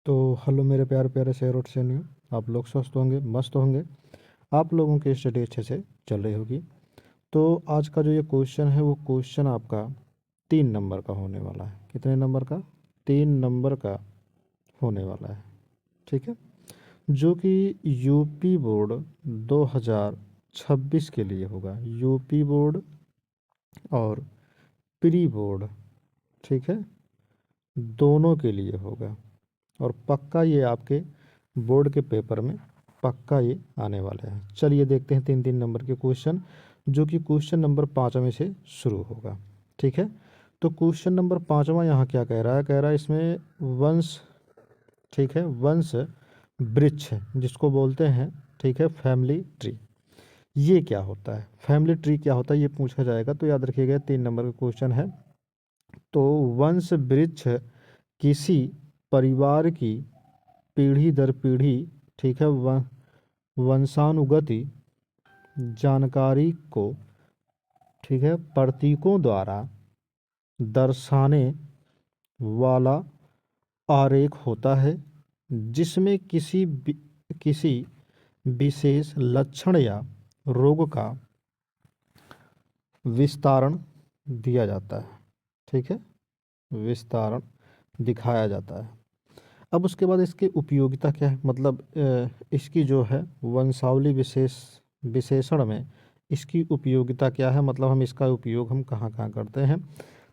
तो हेलो मेरे प्यारे प्यारे शेर और शेरनियों, आप लोग स्वस्थ होंगे, मस्त होंगे। आप लोगों की स्टडी अच्छे से चल रही होगी। तो आज का जो ये क्वेश्चन है वो क्वेश्चन आपका 3 नंबर का होने वाला है। कितने नंबर का? 3 नंबर का होने वाला है। ठीक है, जो कि यूपी बोर्ड 2026 के लिए होगा। यूपी बोर्ड और प्री बोर्ड, ठीक है, दोनों के लिए होगा। और पक्का ये आपके बोर्ड के पेपर में पक्का ये आने वाले हैं। चलिए देखते हैं 3 3 नंबर के क्वेश्चन, जो कि क्वेश्चन नंबर 5वें से शुरू होगा। ठीक है, तो क्वेश्चन नंबर 5वां यहाँ क्या कह रहा है? कह रहा है इसमें वंश, ठीक है, वंश वृक्ष जिसको बोलते हैं, ठीक है, फैमिली ट्री। ये क्या होता है? फैमिली ट्री क्या होता है ये पूछा जाएगा। तो याद रखिएगा 3 नंबर का क्वेश्चन है। तो वंश वृक्ष किसी परिवार की पीढ़ी दर पीढ़ी, ठीक है, वंशानुगति जानकारी को, ठीक है, प्रतीकों द्वारा दर्शाने वाला आरेख होता है, जिसमें किसी विशेष लक्षण या रोग का विस्तारण दिया जाता है। ठीक है, विस्तारण दिखाया जाता है। अब उसके बाद इसकी उपयोगिता क्या है? मतलब इसकी जो है वंशावली विशेषण में इसकी उपयोगिता क्या है? मतलब हम इसका उपयोग हम कहाँ कहाँ करते हैं?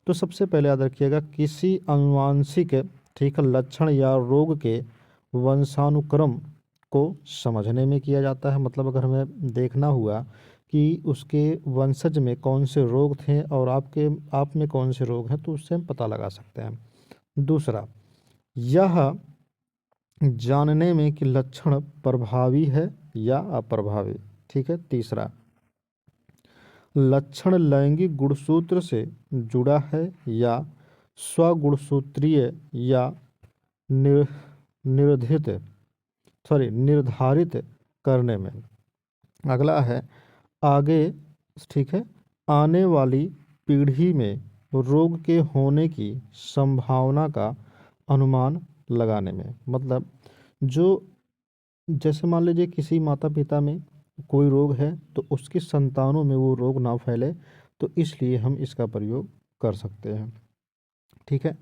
तो सबसे पहले याद रखिएगा, किसी अनुवांशिक, ठीक है, लक्षण या रोग के वंशानुक्रम को समझने में किया जाता है। मतलब अगर हमें देखना हुआ कि उसके वंशज में कौन से रोग थे और आप में कौन से रोग हैं, तो उससे हम पता लगा सकते हैं। दूसरा, यह जानने में कि लक्षण प्रभावी है या अप्रभावी। ठीक है। तीसरा, लक्षण लैंगिक गुणसूत्र से जुड़ा है या स्वगुणसूत्रीय या निर, निर्धित निर्धारित करने में। अगला है, आगे, ठीक है, आने वाली पीढ़ी में रोग के होने की संभावना का अनुमान लगाने में। मतलब जो, जैसे मान लीजिए किसी माता पिता में कोई रोग है तो उसकी संतानों में वो रोग ना फैले, तो इसलिए हम इसका प्रयोग कर सकते हैं। ठीक है,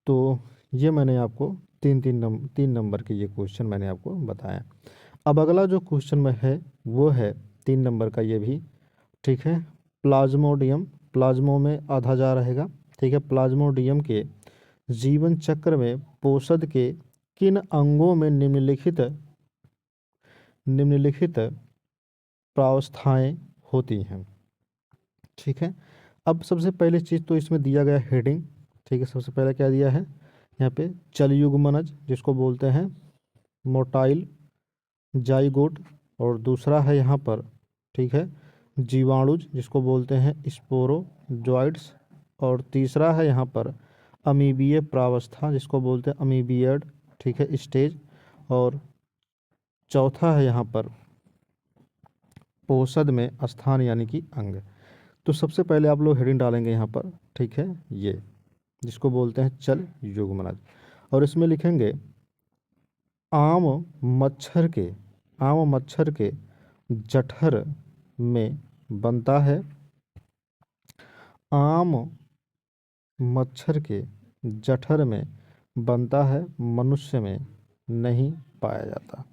तो ये मैंने आपको 3 नंबर के ये क्वेश्चन मैंने आपको बताया। अब अगला जो क्वेश्चन में है वो है 3 नंबर का, ये भी ठीक है, प्लाज्मोडियम। प्लाज्मो में आधा जा रहेगा। ठीक है, प्लाज्मोडियम के जीवन चक्र में पोषद के किन अंगों में निम्नलिखित प्रावस्थाएं होती हैं। ठीक है, अब सबसे पहले चीज़ तो इसमें दिया गया हेडिंग। ठीक है, सबसे पहले क्या दिया है यहाँ पे? चलयुग्मनज जिसको बोलते हैं मोटाइल जाइगोट, और दूसरा है यहाँ पर, ठीक है, जीवाणुज जिसको बोलते हैं स्पोरोजोइड्स, और तीसरा है यहाँ पर अमीबीय प्रावस्था जिसको बोलते हैं अमीबियड, ठीक है, स्टेज, और चौथा है यहाँ पर पोषद में स्थान यानी कि अंग। तो सबसे पहले आप लोग हेडिंग डालेंगे यहाँ पर, ठीक है, ये जिसको बोलते हैं चल युग्मनज, और इसमें लिखेंगे आम मच्छर के जठर में बनता है। आम मच्छर के जठर में बनता है, मनुष्य में नहीं पाया जाता।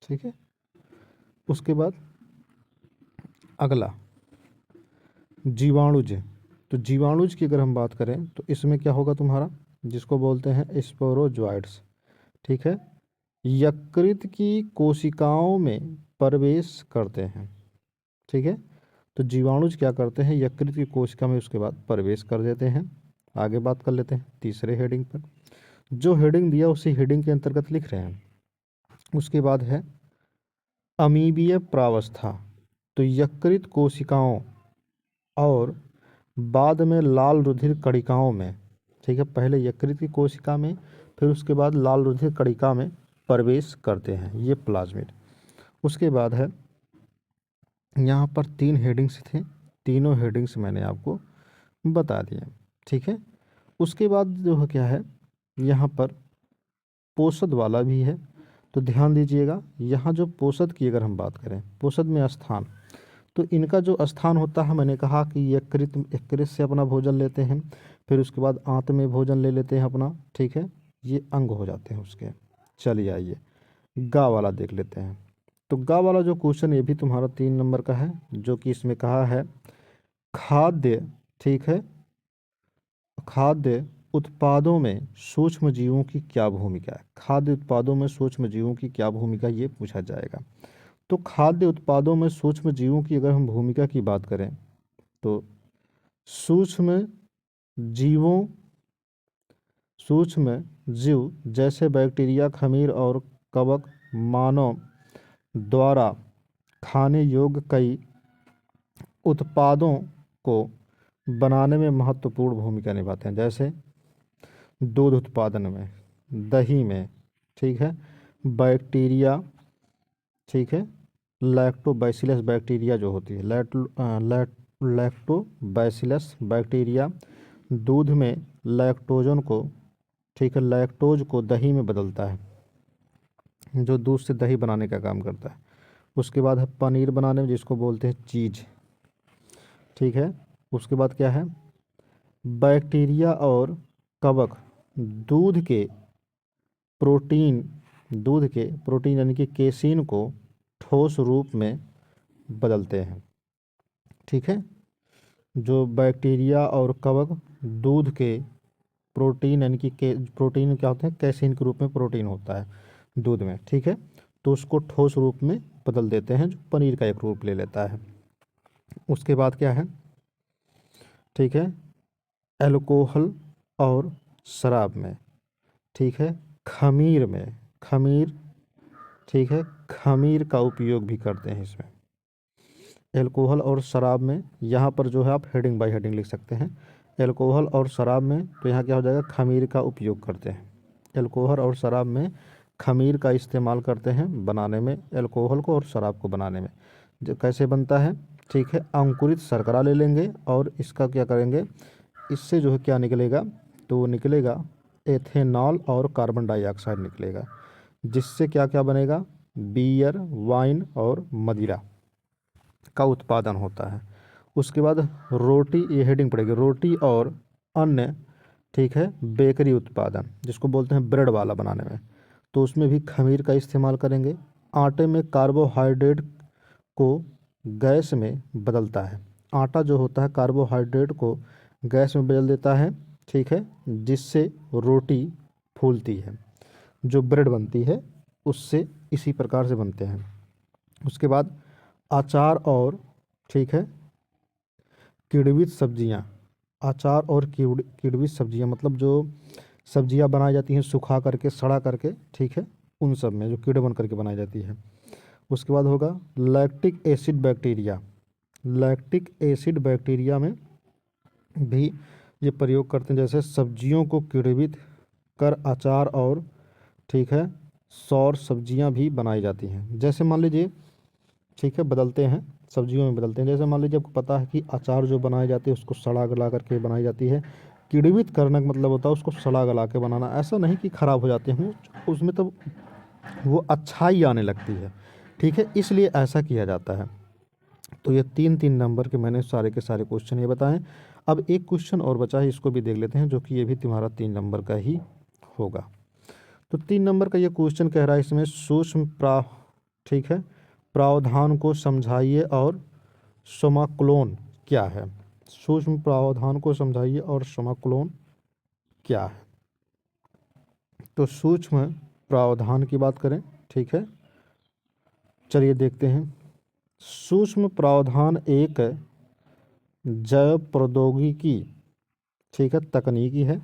ठीक है, उसके बाद अगला जीवाणुज। तो जीवाणुज की अगर हम बात करें तो इसमें क्या होगा तुम्हारा, जिसको बोलते हैं स्पोरोजोइड्स। ठीक है, यकृत की कोशिकाओं में प्रवेश करते हैं। ठीक है, तो जीवाणुज क्या करते हैं? यकृत की कोशिका में उसके बाद प्रवेश कर देते हैं। आगे बात कर लेते हैं तीसरे हेडिंग पर। जो हेडिंग दिया उसी हेडिंग के अंतर्गत लिख रहे हैं। उसके बाद है अमीबीय प्रावस्था। तो यकृत कोशिकाओं और बाद में लाल रुधिर कणिकाओं में, ठीक है, पहले यकृत की कोशिका में फिर उसके बाद लाल रुधिर कणिका में प्रवेश करते हैं ये प्लाज्मिड। उसके बाद है, यहाँ पर 3 हेडिंग्स थे, तीनों हेडिंग्स मैंने आपको बता दिए। ठीक है, उसके बाद जो है क्या है यहाँ पर पोषद वाला भी है। तो ध्यान दीजिएगा, यहाँ जो पोषद की अगर हम बात करें, पोषद में स्थान, तो इनका जो स्थान होता है, मैंने कहा कि यकृत से अपना भोजन लेते हैं, फिर उसके बाद आंत में भोजन ले लेते हैं अपना, ठीक है, ये अंग हो जाते हैं उसके। चलिए आइए गा वाला देख लेते हैं। तो गा वाला जो क्वेश्चन, ये भी तुम्हारा 3 नंबर का है, जो कि इसमें कहा है खाद्य, ठीक है, खाद्य उत्पादों में सूक्ष्म जीवों की क्या भूमिका है। खाद्य उत्पादों में सूक्ष्म जीवों की क्या भूमिका, ये पूछा जाएगा। तो खाद्य उत्पादों में सूक्ष्म जीवों की अगर हम भूमिका की बात करें, तो सूक्ष्म जीवों, सूक्ष्म जीव जैसे बैक्टीरिया, खमीर और कवक मानव द्वारा खाने योग्य कई उत्पादों को बनाने में महत्वपूर्ण भूमिका निभाते हैं, जैसे दूध उत्पादन में, दही में, ठीक है, बैक्टीरिया, ठीक है, लैक्टोबैसिलस बैक्टीरिया जो होती है, लैक्टोबैसिलस बैक्टीरिया दूध में लैक्टोजन को, ठीक है, लैक्टोज को दही में बदलता है, जो दूध से दही बनाने का काम करता है। उसके बाद है पनीर बनाने में, जिसको बोलते हैं चीज, ठीक है। उसके बाद क्या है, बैक्टीरिया और कवक दूध के प्रोटीन, दूध के प्रोटीन यानी कि केसीन को ठोस रूप में बदलते हैं, ठीक है। जो बैक्टीरिया और कवक दूध के प्रोटीन यानी कि प्रोटीन क्या होते हैं, कैसीन के रूप में प्रोटीन होता है दूध में, ठीक है, तो उसको ठोस रूप में बदल देते हैं, जो पनीर का एक रूप ले लेता है। उसके बाद क्या है, ठीक है, अल्कोहल और शराब में, ठीक है, खमीर में, खमीर, ठीक है, खमीर का उपयोग भी करते हैं इसमें। अल्कोहल और शराब में, यहाँ पर जो है आप हेडिंग बाय हेडिंग लिख सकते हैं। अल्कोहल और शराब में, तो यहाँ क्या हो जाएगा, खमीर का उपयोग करते हैं। अल्कोहल और शराब में खमीर का इस्तेमाल करते हैं बनाने में, अल्कोहल को और शराब को बनाने में। जो कैसे बनता है, ठीक है, अंकुरित शर्करा ले लेंगे और इसका क्या करेंगे, इससे जो है क्या निकलेगा, तो वो निकलेगा एथेनॉल और कार्बन डाइऑक्साइड निकलेगा, जिससे क्या क्या बनेगा, बियर, वाइन और मदिरा का उत्पादन होता है। उसके बाद रोटी, ये हेडिंग पड़ेगी, रोटी और अन्य, ठीक है, बेकरी उत्पादन, जिसको बोलते हैं ब्रेड वाला बनाने में, तो उसमें भी खमीर का इस्तेमाल करेंगे। आटे में कार्बोहाइड्रेट को गैस में बदलता है, आटा जो होता है कार्बोहाइड्रेट को गैस में बदल देता है, ठीक है, जिससे रोटी फूलती है, जो ब्रेड बनती है उससे इसी प्रकार से बनते हैं। उसके बाद अचार और, ठीक है, किण्वित सब्जियां, अचार और किण्वित सब्जियां मतलब जो सब्जियां बनाई जाती हैं सुखा करके, सड़ा करके, ठीक है, उन सब में जो कीड़े बन करके बनाई जाती है। उसके बाद होगा lactic acid bacteria, lactic acid bacteria में भी ये प्रयोग करते हैं, जैसे सब्जियों को किण्वित कर अचार और, ठीक है, सौर सब्जियां भी बनाई जाती हैं। जैसे मान लीजिए, ठीक है, बदलते हैं, सब्जियों में बदलते हैं। जैसे मान लीजिए आपको पता है कि अचार जो बनाई जाती है उसको सड़ा गला करके बनाई जाती है, किण्वित करने का मतलब होता है उसको सड़ा गला के बनाना, ऐसा नहीं कि ख़राब हो जाते हैं उसमें, तो वो अच्छाई आने लगती है, ठीक है, इसलिए ऐसा किया जाता है। तो ये 3-3 नंबर के मैंने सारे के सारे क्वेश्चन ये बताएं। अब एक क्वेश्चन और बचा है, इसको भी देख लेते हैं, जो कि ये भी तुम्हारा 3 नंबर का ही होगा। तो 3 नंबर का ये क्वेश्चन कह रहा है इसमें ठीक है, प्रावधान को समझाइए और समाक्लोन क्या है। सूक्ष्म प्रावधान को समझाइए और समाक्लोन क्या है। तो सूक्ष्म प्रावधान की बात करें, ठीक है, चलिए देखते हैं। सूक्ष्म प्रावधान एक जैव प्रौद्योगिकी, ठीक है, तकनीकी है,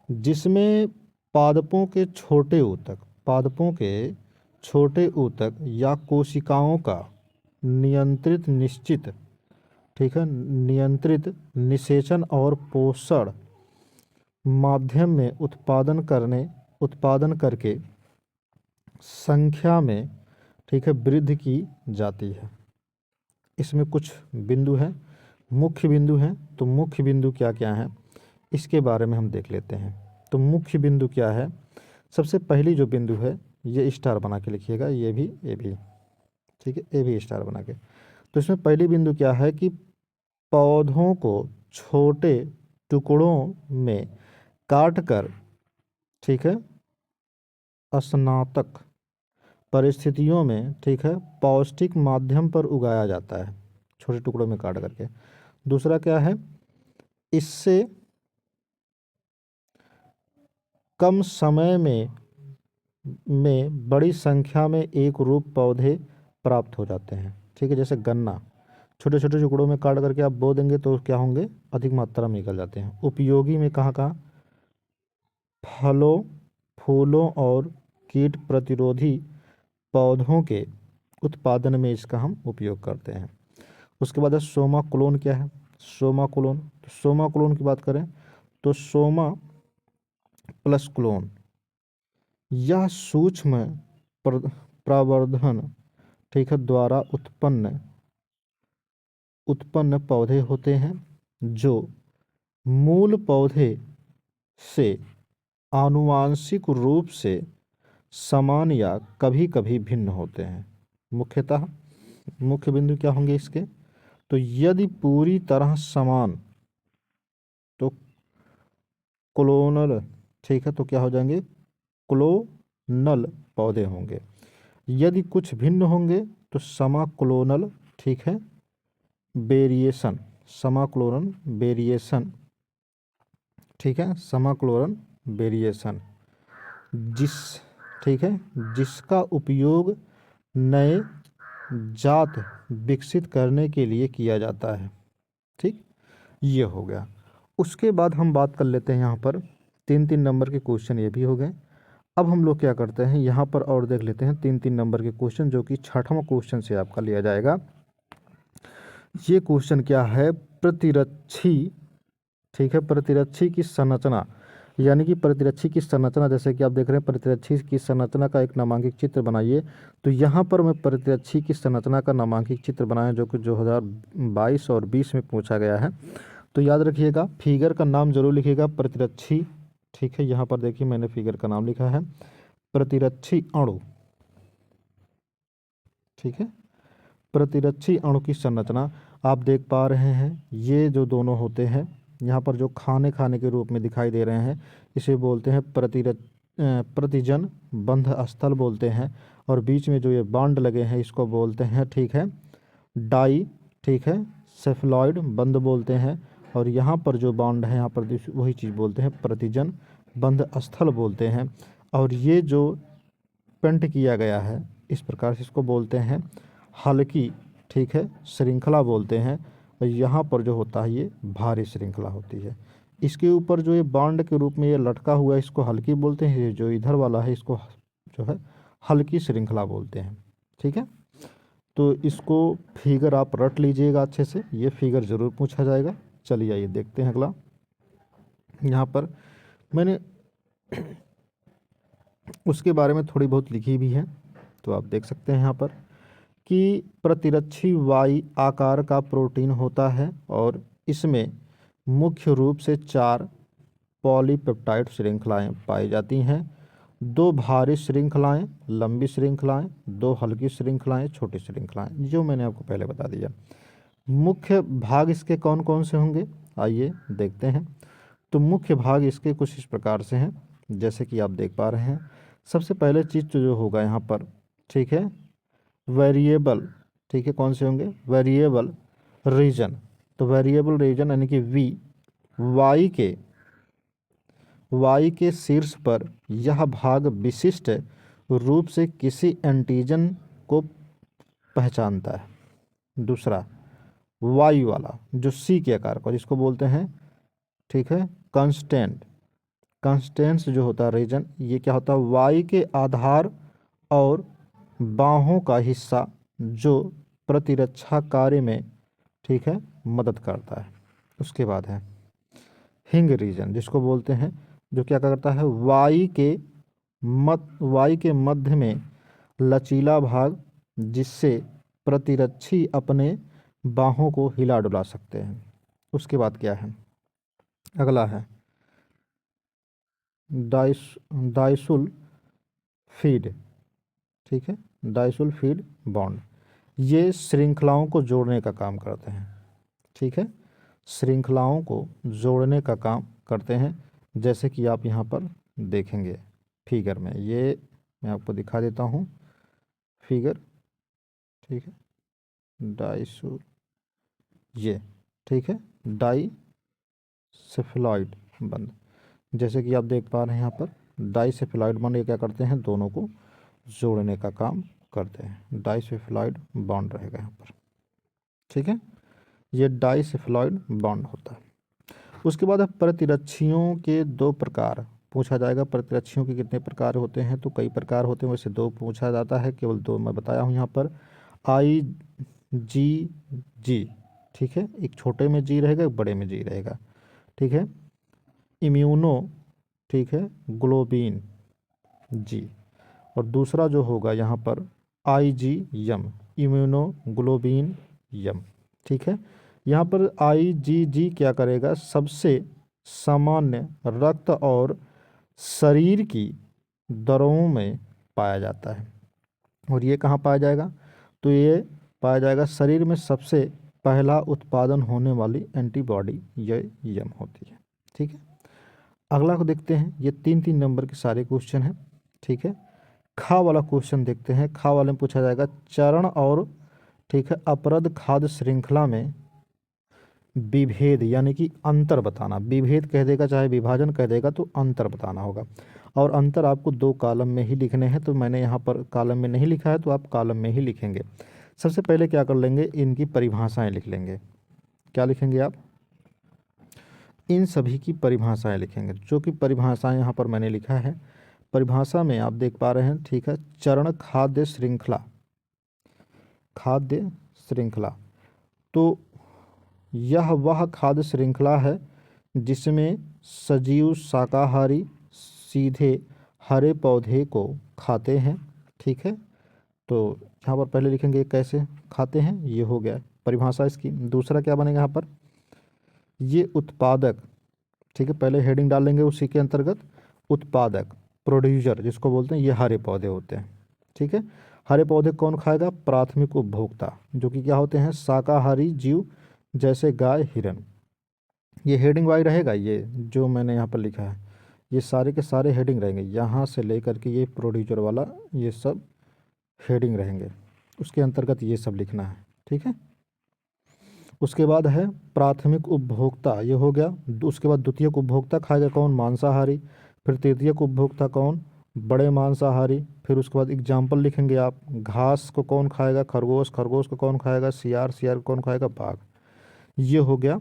जिसमें पादपों के छोटे ऊतक, पादपों के छोटे ऊतक या कोशिकाओं का नियंत्रित निश्चित, ठीक है, नियंत्रित निषेचन और पोषण माध्यम में उत्पादन करके संख्या में, ठीक है, वृद्धि की जाती है। इसमें कुछ बिंदु हैं, मुख्य बिंदु हैं, तो मुख्य बिंदु क्या क्या हैं इसके बारे में हम देख लेते हैं। तो मुख्य बिंदु क्या है, सबसे पहली जो बिंदु है ये स्टार बना के लिखिएगा, ये भी, ठीक है, ये भी स्टार बना के। तो इसमें पहली बिंदु क्या है कि पौधों को छोटे टुकड़ों में काट कर, ठीक है, स्नातक परिस्थितियों में, ठीक है, पौष्टिक माध्यम पर उगाया जाता है, छोटे टुकड़ों में काट करके। दूसरा क्या है, इससे कम समय में बड़ी संख्या में एक रूप पौधे प्राप्त हो जाते हैं, ठीक है। जैसे गन्ना छोटे छोटे टुकड़ों में काट करके आप बो देंगे तो क्या होंगे, अधिक मात्रा में निकल जाते हैं। उपयोगी में कहाँ कहाँ, फलों फूलों और कीट प्रतिरोधी पौधों के उत्पादन में इसका हम उपयोग करते हैं। उसके बाद है सोमा क्लोन। क्या है सोमा क्लोन? तो सोमा क्लोन की बात करें तो सोमा प्लस क्लोन, यह सूक्ष्म प्रवर्धन, ठीक है, द्वारा उत्पन्न पौधे होते हैं जो मूल पौधे से आनुवांशिक रूप से समान या कभी कभी भिन्न होते हैं। मुख्यतः मुख्य बिंदु क्या होंगे इसके, तो यदि पूरी तरह समान तो क्लोनल, ठीक है, तो क्या हो जाएंगे, क्लोनल पौधे होंगे। यदि कुछ भिन्न होंगे तो समाक्लोनल, ठीक है, वेरिएशन, समाक्लोनल वेरिएशन, ठीक है, समाक्लोनल वेरिएशन, जिस ठीक है, जिसका उपयोग नए जात विकसित करने के लिए किया जाता है। ठीक, ये हो गया। उसके बाद हम बात कर लेते हैं यहाँ पर 3-3 नंबर के क्वेश्चन ये भी हो गए। अब हम लोग क्या करते हैं यहाँ पर और देख लेते हैं 3-3 नंबर के क्वेश्चन, जो कि 6वां क्वेश्चन से आपका लिया जाएगा। ये क्वेश्चन क्या है, प्रतिरक्षी, ठीक है, प्रतिरक्षी की संरचना, यानी कि प्रतिरक्षी की संरचना, जैसे कि आप देख रहे हैं प्रतिरक्षी की संरचना का एक नामांकित चित्र बनाइए। तो यहाँ पर मैं प्रतिरक्षी की संरचना का नामांकित चित्र बनाया, जो कि 2022 और 20 में पूछा गया है। तो याद रखिएगा, फिगर का नाम जरूर लिखिएगा, प्रतिरक्षी, ठीक है। यहाँ पर देखिए मैंने फिगर का नाम लिखा है प्रतिरक्षी अणु, ठीक है। प्रतिरक्षी अणु की संरचना आप देख पा रहे हैं, ये जो दोनों होते हैं यहाँ पर जो खाने के रूप में दिखाई दे रहे हैं, इसे बोलते हैं प्रतिजन बंध स्थल बोलते हैं। और बीच में जो ये बांड लगे हैं इसको बोलते हैं, ठीक है, डाई, ठीक है, सेफलॉइड बंध बोलते हैं। और यहाँ पर जो बांड है यहाँ पर वही चीज़ बोलते हैं, प्रतिजन बंध स्थल बोलते हैं। और ये जो पेंट किया गया है इस प्रकार से इसको बोलते हैं हल्की, ठीक है, श्रृंखला बोलते हैं। और यहाँ पर जो होता है ये भारी श्रृंखला होती है। इसके ऊपर जो ये बांड के रूप में ये लटका हुआ है इसको हल्की बोलते हैं, ये जो इधर वाला है इसको जो है हल्की श्रृंखला बोलते हैं, ठीक है। तो इसको फिगर आप रट लीजिएगा अच्छे से, ये फिगर ज़रूर पूछा जाएगा। चलिए आइए देखते हैं अगला। यहाँ पर मैंने उसके बारे में थोड़ी बहुत लिखी भी है, तो आप देख सकते हैं यहाँ पर कि प्रतिरक्षी वाई आकार का प्रोटीन होता है और इसमें मुख्य रूप से 4 पॉलीपेप्टाइड श्रृंखलाएं पाई जाती हैं। 2 भारी श्रृंखलाएं, लंबी श्रृंखलाएं, 2 हल्की श्रृंखलाएं, छोटी श्रृंखलाएं, जो मैंने आपको पहले बता दिया। मुख्य भाग इसके कौन कौन से होंगे, आइए देखते हैं। तो मुख्य भाग इसके कुछ इस प्रकार से हैं, जैसे कि आप देख पा रहे हैं। सबसे पहले चीज़ जो होगा यहाँ पर, ठीक है, वेरिएबल, ठीक है, कौन से होंगे, वेरिएबल रीजन। तो वेरिएबल रीजन यानी कि वाई के शीर्ष पर यह भाग विशिष्ट रूप से किसी एंटीजन को पहचानता है। दूसरा वाई वाला जो सी के आकार का, जिसको बोलते हैं, ठीक है, कंस्टेंट्स जो होता है रीजन, ये क्या होता है, वाई के आधार और बाहों का हिस्सा जो प्रतिरक्षा कार्य में, ठीक है, मदद करता है। उसके बाद है हिंग रीजन, जिसको बोलते हैं, जो क्या करता है, वाई के मध्य में लचीला भाग, जिससे प्रतिरक्षी अपने बाहों को हिला डुला सकते हैं। उसके बाद क्या है, अगला है डाइसुल फीड, ठीक है, डाइसल्फाइड बॉन्ड, ये श्रृंखलाओं को जोड़ने का काम करते हैं, ठीक है, श्रृंखलाओं को जोड़ने का काम करते हैं। जैसे कि आप यहाँ पर देखेंगे फिगर में, ये मैं आपको दिखा देता हूँ फिगर, ठीक है, डाइसो ये, ठीक है, डाइसेफेलॉइड बंद, जैसे कि आप देख पा रहे हैं यहाँ पर डाइसेफेलॉइड बॉन्ड, ये क्या करते हैं, दोनों को जोड़ने का काम करते हैं। डाइसेफेलॉइड बॉन्ड रहेगा यहाँ पर, ठीक है, ये डाइसेफेलॉइड बॉन्ड होता है। उसके बाद प्रतिरक्षियों के दो प्रकार पूछा जाएगा। प्रतिरक्षियों के कितने प्रकार होते हैं, तो कई प्रकार होते हैं, वैसे दो पूछा जाता है, केवल दो मैं बताया हूँ यहाँ पर। IgG, ठीक है, एक छोटे में जी रहेगा, एक बड़े में जी रहेगा, ठीक है, इम्यूनो, ठीक है, ग्लोबिन जी, और दूसरा जो होगा यहाँ पर IgM, इम्यूनोग्लोबिन यम, ठीक है। यहाँ पर IgG क्या करेगा, सबसे सामान्य रक्त और शरीर की दरों में पाया जाता है। और ये कहाँ पाया जाएगा, तो ये पाया जाएगा शरीर में सबसे पहला उत्पादन होने वाली एंटीबॉडी ये यम होती है, ठीक है। अगला को देखते हैं, ये 3-3 नंबर के सारे क्वेश्चन हैं, ठीक है। खा वाला क्वेश्चन देखते हैं। खा वाले में पूछा जाएगा चरण और, ठीक है, अपरद खाद्य श्रृंखला में विभेद यानी कि अंतर बताना। विभेद कह देगा चाहे विभाजन कह देगा, तो अंतर बताना होगा। और अंतर आपको 2 कॉलम में ही लिखने हैं, तो मैंने यहाँ पर कॉलम में नहीं लिखा है, तो आप कॉलम में ही लिखेंगे। सबसे पहले क्या कर लेंगे, इनकी परिभाषाएं लिख लेंगे। क्या लिखेंगे आप, इन सभी की परिभाषाएं लिखेंगे, जो कि परिभाषाएं यहाँ पर मैंने लिखा है। परिभाषा में आप देख पा रहे हैं, ठीक है, चरण खाद्य श्रृंखला, खाद्य श्रृंखला, तो यह वह खाद्य श्रृंखला है जिसमें सजीव शाकाहारी सीधे हरे पौधे को खाते हैं, ठीक है। तो यहाँ पर पहले लिखेंगे कैसे खाते हैं, ये हो गया परिभाषा इसकी। दूसरा क्या बनेगा यहाँ पर, ये उत्पादक, ठीक है, पहले हेडिंग डाल लेंगे उसी के अंतर्गत, उत्पादक, प्रोड्यूसर जिसको बोलते हैं, ये हरे पौधे होते हैं, ठीक है। हरे पौधे कौन खाएगा, प्राथमिक उपभोक्ता, जो कि क्या होते हैं, शाकाहारी जीव जैसे गाय, हिरन। ये हेडिंग वाई रहेगा, ये जो मैंने यहाँ पर लिखा है, ये सारे के सारे हेडिंग रहेंगे, यहाँ से लेकर के ये प्रोड्यूसर वाला, ये सब हेडिंग रहेंगे, उसके अंतर्गत ये सब लिखना है, ठीक है। उसके बाद है प्राथमिक उपभोक्ता, ये हो गया। उसके बाद द्वितीयक उपभोक्ता खाएगा कौन, मांसाहारी। फिर तृतीयक उपभोक्ता कौन, बड़े मांसाहारी। फिर उसके बाद एग्जाम्पल लिखेंगे आप, घास को कौन खाएगा, खरगोश, खरगोश को कौन खाएगा, सियार, सियार को कौन खाएगा, बाघ। ये हो गया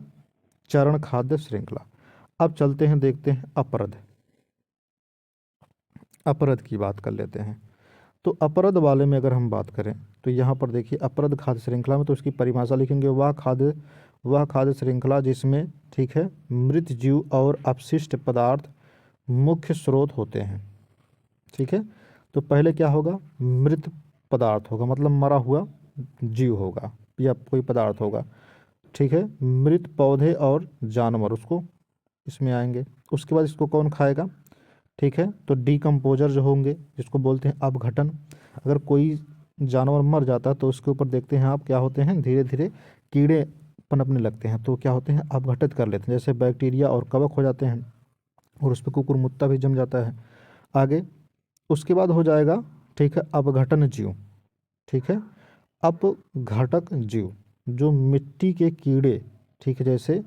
चरण खाद्य श्रृंखला। अब चलते हैं, देखते हैं अपरद, अपरद की बात कर लेते हैं। तो अपरद वाले में अगर हम बात करें, तो यहाँ पर देखिए अपरद खाद्य श्रृंखला में, तो इसकी परिभाषा लिखेंगे, वह खाद्य श्रृंखला जिसमें, ठीक है, मृत जीव और अपशिष्ट पदार्थ मुख्य स्रोत होते हैं, ठीक है। तो पहले क्या होगा, मृत पदार्थ होगा, मतलब मरा हुआ जीव होगा या कोई पदार्थ होगा, ठीक है। मृत पौधे और जानवर उसको इसमें आएंगे। उसके बाद इसको कौन खाएगा, ठीक है, तो डिकम्पोजर जो होंगे, जिसको बोलते हैं अपघटन। अगर कोई जानवर मर जाता है तो उसके ऊपर देखते हैं आप क्या होते हैं, धीरे धीरे कीड़े पनपने लगते हैं, तो क्या होते हैं, अपघटित कर लेते हैं, जैसे बैक्टीरिया और कवक हो जाते हैं, और उस पर कुकुरमुत्ता भी जम जाता है आगे। उसके बाद हो जाएगा, ठीक है, अपघटन जीव, ठीक है, अपघटक जीव, जो मिट्टी के कीड़े, ठीक है, जैसे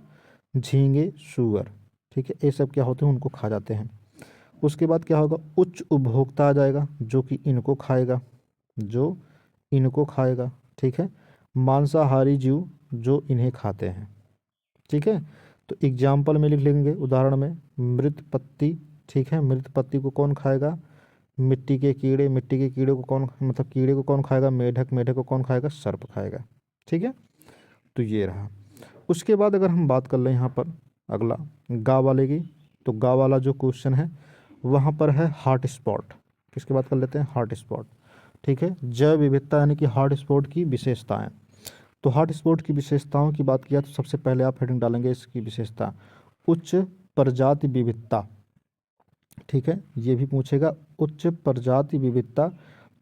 झींगे, सूअर, ठीक है, ये सब क्या होते हैं, उनको खा जाते हैं। उसके बाद क्या होगा, उच्च उपभोक्ता आ जाएगा, जो कि इनको खाएगा, जो इनको खाएगा, ठीक है। मांसाहारी जीव जो इन्हें खाते हैं, ठीक है। तो एग्जाम्पल में लिख लेंगे, उदाहरण में, मृत पत्ती, ठीक है, मृत पत्ती को कौन खाएगा, मिट्टी के कीड़े, मिट्टी के कीड़े को कौन, मतलब कीड़े को कौन खाएगा, मेढक, मेढक को कौन खाएगा, सर्प खाएगा, ठीक है। तो ये रहा। उसके बाद अगर हम बात कर लें यहाँ पर अगला गा वाले की, तो गा वाला जो क्वेश्चन है वहाँ पर है हॉट स्पॉट। किसकी बात कर लेते हैं, हॉट स्पॉट, ठीक है, जैव विविधता यानी कि हॉट स्पॉट की विशेषताएं। तो हॉट स्पॉट की विशेषताओं की बात किया तो सबसे पहले आप हेडिंग डालेंगे इसकी विशेषता, उच्च प्रजाति विविधता, ठीक है, ये भी पूछेगा। उच्च प्रजाति विविधता,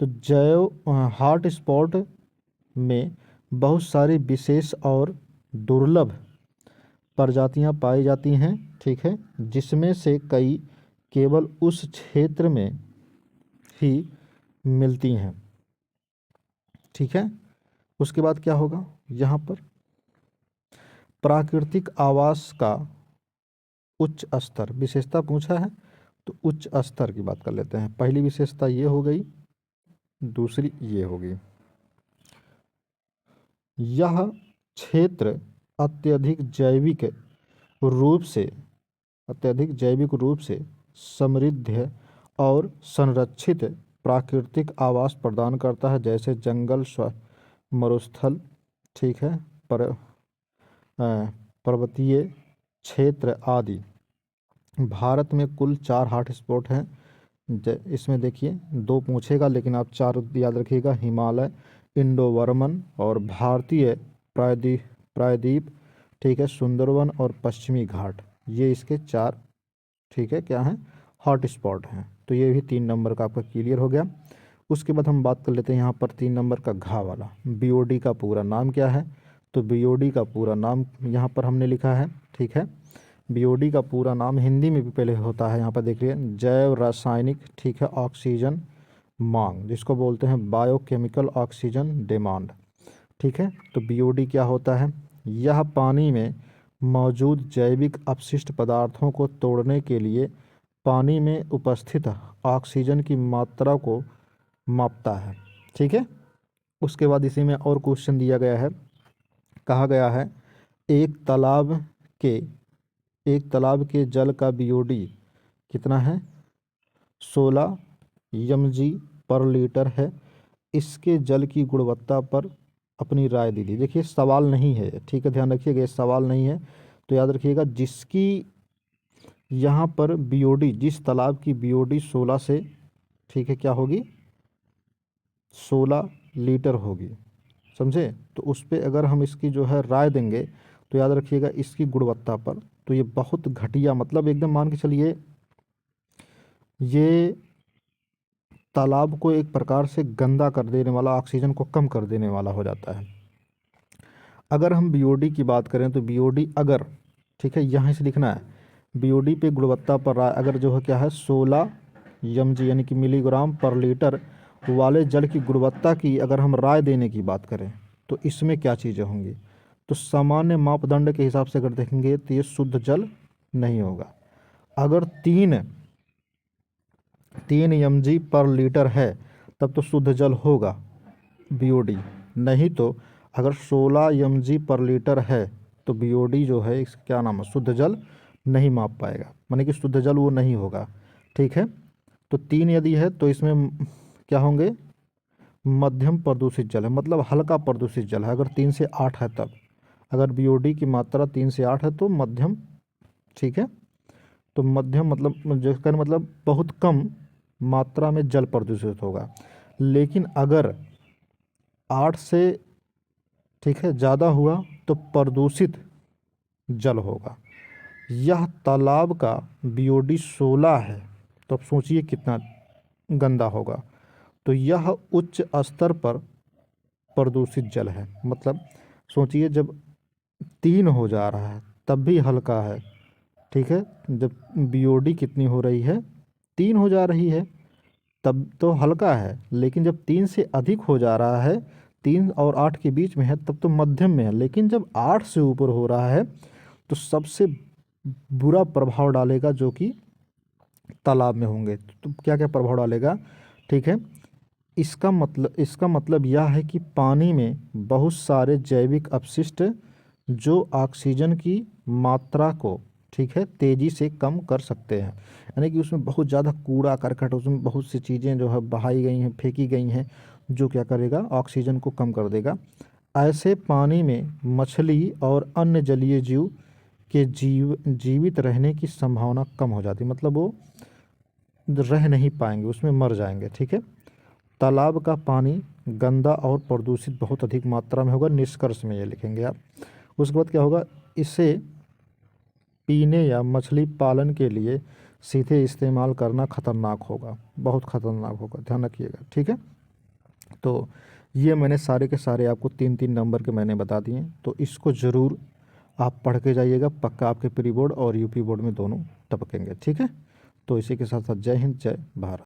तो जैव हॉट स्पॉट में बहुत सारी विशेष और दुर्लभ प्रजातियां पाई जाती हैं, ठीक है, जिसमें से कई केवल उस क्षेत्र में ही मिलती हैं, ठीक है। उसके बाद क्या होगा यहाँ पर, प्राकृतिक आवास का उच्च स्तर, विशेषता पूछा है तो उच्च स्तर की बात कर लेते हैं। पहली विशेषता ये हो गई, दूसरी ये होगी, यह क्षेत्र अत्यधिक जैविक रूप से अत्यधिक जैविक रूप से समृद्ध है और संरक्षित प्राकृतिक आवास प्रदान करता है, जैसे जंगल, मरुस्थल, ठीक है, पर्वतीय क्षेत्र आदि। भारत में कुल 4 हॉटस्पॉट हैं। इसमें देखिए 2 पूछेगा, लेकिन आप 4 याद रखिएगा, हिमालय, इंडो बर्मन और भारतीय प्रायद्वीप प्रायद्वीप, ठीक है, सुंदरवन और पश्चिमी घाट, ये इसके 4, ठीक है, क्या हैं, हॉट स्पॉट हैं। तो ये भी 3 नंबर का आपका क्लियर हो गया। उसके बाद हम बात कर लेते हैं यहाँ पर 3 नंबर का घा वाला, बीओडी का पूरा नाम क्या है। तो बीओडी का पूरा नाम यहाँ पर हमने लिखा है, ठीक है। बीओडी का पूरा नाम हिंदी में भी पहले होता है, यहाँ पर देखिए, जैव रासायनिक, ठीक है, ऑक्सीजन मांग, जिसको बोलते हैं बायोकेमिकल ऑक्सीजन डिमांड, ठीक है। तो बीओडी क्या होता है, यह पानी में मौजूद जैविक अपशिष्ट पदार्थों को तोड़ने के लिए पानी में उपस्थित ऑक्सीजन की मात्रा को मापता है, ठीक है। उसके बाद इसी में और क्वेश्चन दिया गया है, कहा गया है एक तालाब के जल का बीओडी कितना है, 16 mg पर लीटर है। इसके जल की गुणवत्ता पर अपनी राय दीजिए। देखिए सवाल नहीं है, ठीक है, ध्यान रखिएगा, ये सवाल नहीं है, तो याद रखिएगा जिसकी यहाँ पर बीओडी, जिस तालाब की बीओडी 16 से, ठीक है, क्या होगी, 16 लीटर होगी, समझे। तो उस पर अगर हम इसकी जो है राय देंगे, तो याद रखिएगा इसकी गुणवत्ता पर, तो ये बहुत घटिया, मतलब एकदम मान के चलिए ये तालाब को एक प्रकार से गंदा कर देने वाला, ऑक्सीजन को कम कर देने वाला हो जाता है। अगर हम बीओडी की बात करें तो बीओडी अगर, ठीक है, यहाँ से लिखना है, बीओडी पे गुणवत्ता पर राय अगर जो है क्या है, 16 mg यानी कि मिलीग्राम पर लीटर वाले जल की गुणवत्ता की अगर हम राय देने की बात करें, तो इसमें क्या चीज़ें होंगी। तो सामान्य मापदंड के हिसाब से अगर देखेंगे तो ये शुद्ध जल नहीं होगा। अगर 3 mg पर लीटर है तब तो शुद्ध जल होगा बीओडी, नहीं तो अगर 16 mg पर लीटर है तो बीओडी जो है इसका क्या नाम है, शुद्ध जल नहीं माप पाएगा, माने कि शुद्ध जल वो नहीं होगा, ठीक है। तो 3 यदि है तो इसमें क्या होंगे, मध्यम प्रदूषित जल है, मतलब हल्का प्रदूषित जल है। अगर 3 से 8 है तब, अगर बीओडी की मात्रा 3 से 8 है तो मध्यम, ठीक है। तो मध्यम मतलब जिसका मतलब बहुत कम मात्रा में जल प्रदूषित होगा। लेकिन अगर 8 से, ठीक है, ज़्यादा हुआ तो प्रदूषित जल होगा। यह तालाब का बीओडी 16 है, तो अब सोचिए कितना गंदा होगा। तो यह उच्च स्तर पर प्रदूषित जल है, मतलब सोचिए जब 3 हो जा रहा है तब भी हल्का है, ठीक है, जब बीओडी कितनी हो रही है, 3 हो जा रही है तब तो हल्का है, लेकिन जब 3 से अधिक हो जा रहा है, 3 और 8 के बीच में है तब तो मध्यम में है, लेकिन जब 8 से ऊपर हो रहा है तो सबसे बुरा प्रभाव डालेगा जो कि तालाब में होंगे। तो क्या क्या प्रभाव डालेगा, ठीक है। इसका मतलब यह है कि पानी में बहुत सारे जैविक अपशिष्ट जो ऑक्सीजन की मात्रा को, ठीक है, तेज़ी से कम कर सकते हैं। यानी कि उसमें बहुत ज़्यादा कूड़ा करकट, उसमें बहुत सी चीज़ें जो है बहाई गई हैं, फेंकी गई हैं, जो क्या करेगा, ऑक्सीजन को कम कर देगा। ऐसे पानी में मछली और अन्य जलीय जीव के जीवित रहने की संभावना कम हो जाती है, मतलब वो रह नहीं पाएंगे, उसमें मर जाएंगे, ठीक है। तालाब का पानी गंदा और प्रदूषित बहुत अधिक मात्रा में होगा, निष्कर्ष में ये लिखेंगे आप। उसके बाद क्या होगा, इसे पीने या मछली पालन के लिए सीधे इस्तेमाल करना खतरनाक होगा, बहुत खतरनाक होगा, ध्यान रखिएगा, ठीक है। तो ये मैंने सारे के सारे आपको 3-3 नंबर के मैंने बता दिए, तो इसको ज़रूर आप पढ़ के जाइएगा, पक्का आपके प्री बोर्ड और यूपी बोर्ड में दोनों टपकेंगे, ठीक है। तो इसी के साथ साथ जय हिंद, जय भारत।